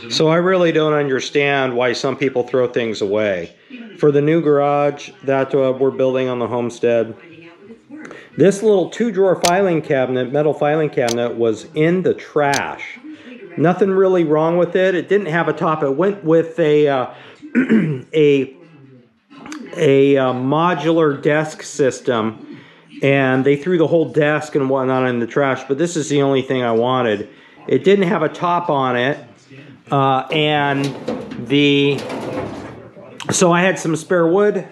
So I really don't understand why some people throw things away. For the new garage that we're building on the homestead, this little 2-drawer filing cabinet, metal filing cabinet, was in the trash. Nothing really wrong with it. It didn't have a top. It went with a modular desk system, and they threw the whole desk and whatnot in the trash. But this is the only thing I wanted. It didn't have a top on it, so I had some spare wood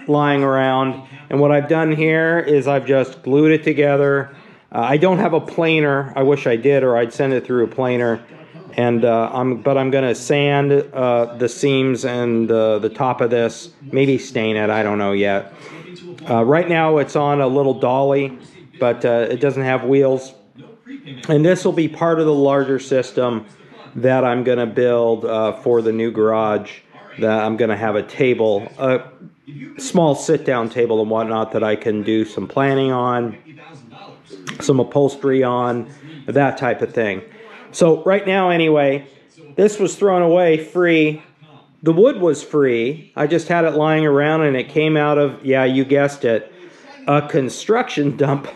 lying around, and what I've done here is I've just glued it together. I don't have a planer. I wish I did, or I'd send it through a planer. And but I'm gonna sand the seams and the top of this, maybe stain it, I don't know yet. Right now it's on a little dolly, but it doesn't have wheels. And this will be part of the larger system that I'm gonna build for the new garage. That I'm gonna have a table, a small sit-down table and whatnot that I can do some planning on, some upholstery on, that type of thing. So right now anyway, this was thrown away free. The wood was free. I just had it lying around, and it came out of, yeah, you guessed it, a construction dump.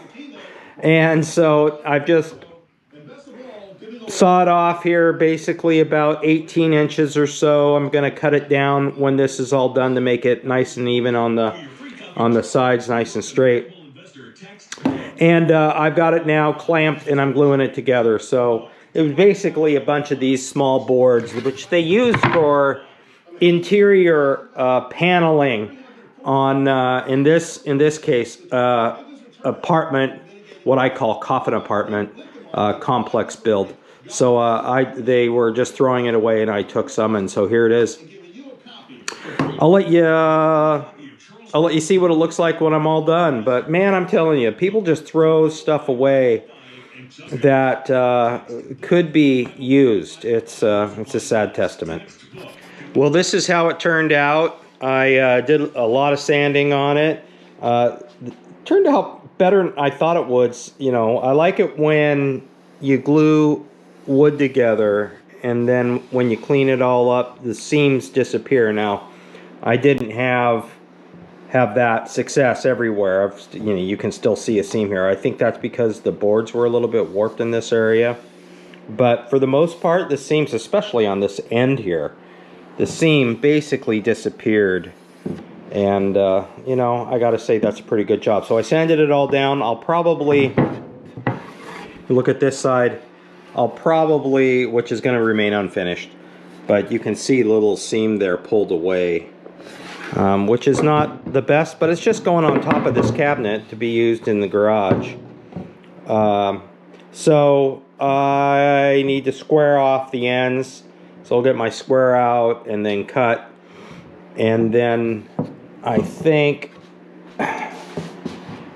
And so I've just sawed off here basically about 18 inches or so. I'm going to cut it down when this is all done to make it nice and even on the sides, nice and straight. And I've got it now clamped, and I'm gluing it together. So it was basically a bunch of these small boards, which they use for interior paneling on, in this case, apartment, what I call coffin apartment, complex build. So they were just throwing it away, and I took some, and so here it is. I'll let you see what it looks like when I'm all done. But man, I'm telling you, people just throw stuff away that could be used. It's a sad testament. Well, this is how it turned out. I did a lot of sanding on it. Turned out better than I thought it would. You know, I like it when you glue wood together, and then when you clean it all up, the seams disappear. Now, I didn't have that success everywhere. You know, you can still see a seam here. I think that's because the boards were a little bit warped in this area. But for the most part, the seams, especially on this end here, the seam basically disappeared. And, you know, I gotta say that's a pretty good job. So I sanded it all down. I'll probably, look at this side, I'll probably, which is gonna remain unfinished, but you can see the little seam there pulled away. Which is not the best, but it's just going on top of this cabinet to be used in the garage. So I need to square off the ends. So I'll get my square out and then cut. And then I think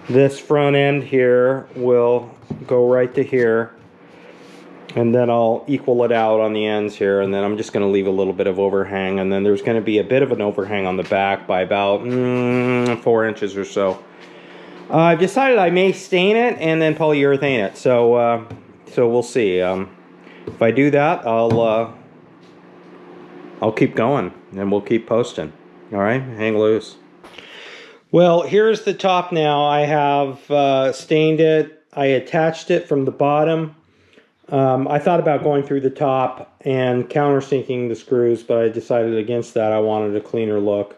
this front end here will go right to here. And then I'll equal it out on the ends here, and then I'm just going to leave a little bit of overhang, and then there's going to be a bit of an overhang on the back by about 4 inches or so. I've decided I may stain it and then polyurethane it, so we'll see. If I do that, I'll keep going, and we'll keep posting. All right, hang loose. Well, here's the top now. I have stained it. I attached it from the bottom. I thought about going through the top and countersinking the screws, but I decided against that. I wanted a cleaner look.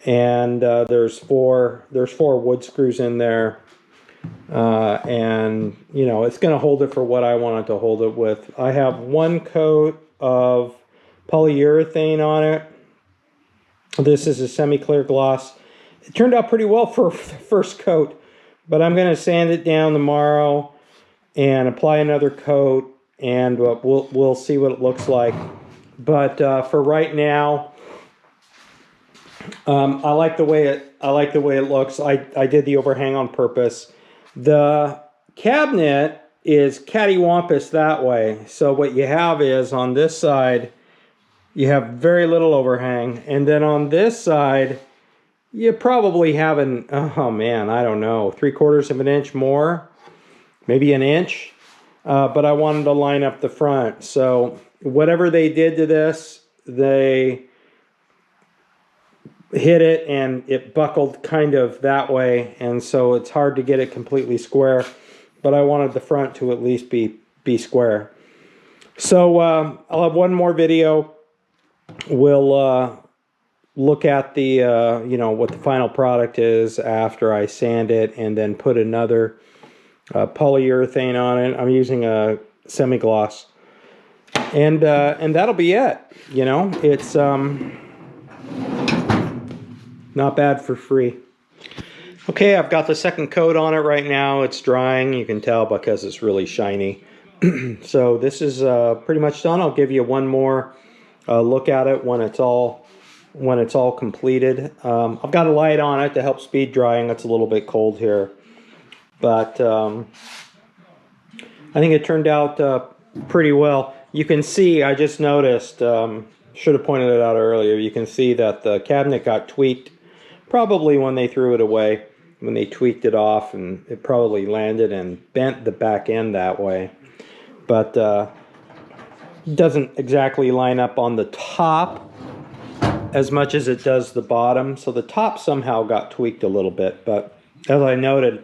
And there's four wood screws in there, and you know, it's going to hold it for what I want it to hold it with. I have one coat of polyurethane on it. This is a semi-clear gloss. It turned out pretty well for the first coat, but I'm going to sand it down tomorrow and apply another coat, and we'll see what it looks like. But for right now, I like the way it looks. I did the overhang on purpose. The cabinet is cattywampus that way. So what you have is on this side, you have very little overhang, and then on this side, you probably have oh man, I don't know, 3/4 of an inch more. Maybe an inch, but I wanted to line up the front. So whatever they did to this, they hit it and it buckled kind of that way, and so it's hard to get it completely square, but I wanted the front to at least be square. So I'll have one more video. We'll look at the you know, what the final product is after I sand it and then put another polyurethane on it. I'm using a semi-gloss, and that'll be it. You know, it's not bad for free. Okay, I've got the second coat on it right now. It's drying. You can tell because it's really shiny. So this is pretty much done. I'll give you one more look at it when it's all completed. I've got a light on it to help speed drying. It's a little bit cold here, but I think it turned out pretty well. You can see, I just noticed, should have pointed it out earlier, you can see that the cabinet got tweaked probably when they threw it away, when they tweaked it off, and it probably landed and bent the back end that way. But doesn't exactly line up on the top as much as it does the bottom. So the top somehow got tweaked a little bit, but as I noted,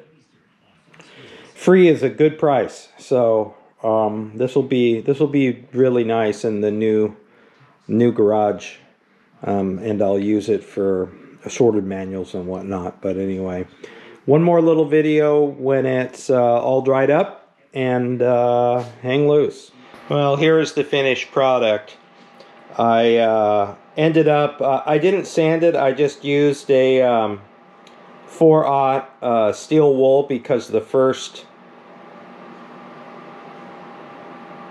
free is a good price. So this will be really nice in the new garage, and I'll use it for assorted manuals and whatnot. But anyway, one more little video when it's all dried up, and hang loose. Well, here's the finished product. I ended up, I didn't sand it, I just used a 4/0 steel wool, because the first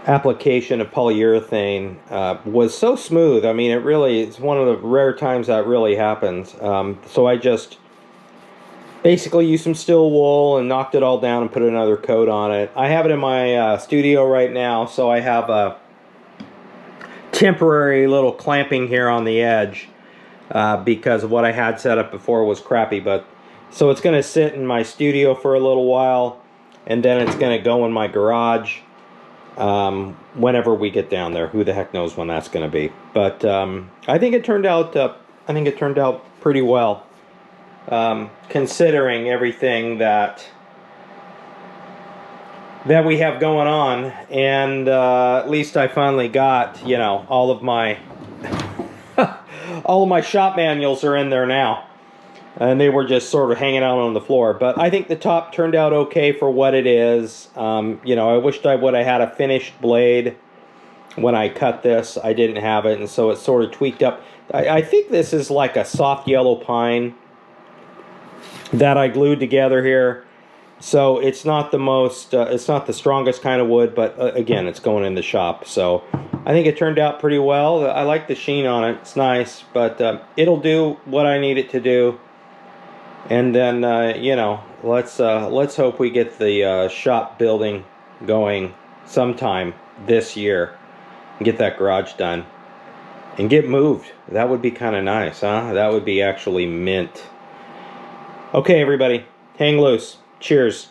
application of polyurethane was so smooth. I mean, it's one of the rare times that really happens. So I just basically used some steel wool and knocked it all down and put another coat on it. I have it in my studio right now, so I have a temporary little clamping here on the edge because of what I had set up before was crappy. But so it's going to sit in my studio for a little while, and then it's going to go in my garage whenever we get down there. Who the heck knows when that's going to be? But I think it turned out pretty well, considering everything that we have going on. And at least I finally got, you know, all of my all of my shop manuals are in there now, and they were just sort of hanging out on the floor. But I think the top turned out okay for what it is. You know, I wished I would have had a finished blade when I cut this. I didn't have it, and so it's sort of tweaked up. I think this is like a soft yellow pine that I glued together here. So it's not the most, it's not the strongest kind of wood, but again, it's going in the shop. So I think it turned out pretty well. I like the sheen on it. It's nice, but it'll do what I need it to do. And then, you know, let's hope we get the shop building going sometime this year and get that garage done and get moved. That would be kind of nice, huh? That would be actually mint. Okay, everybody, hang loose. Cheers.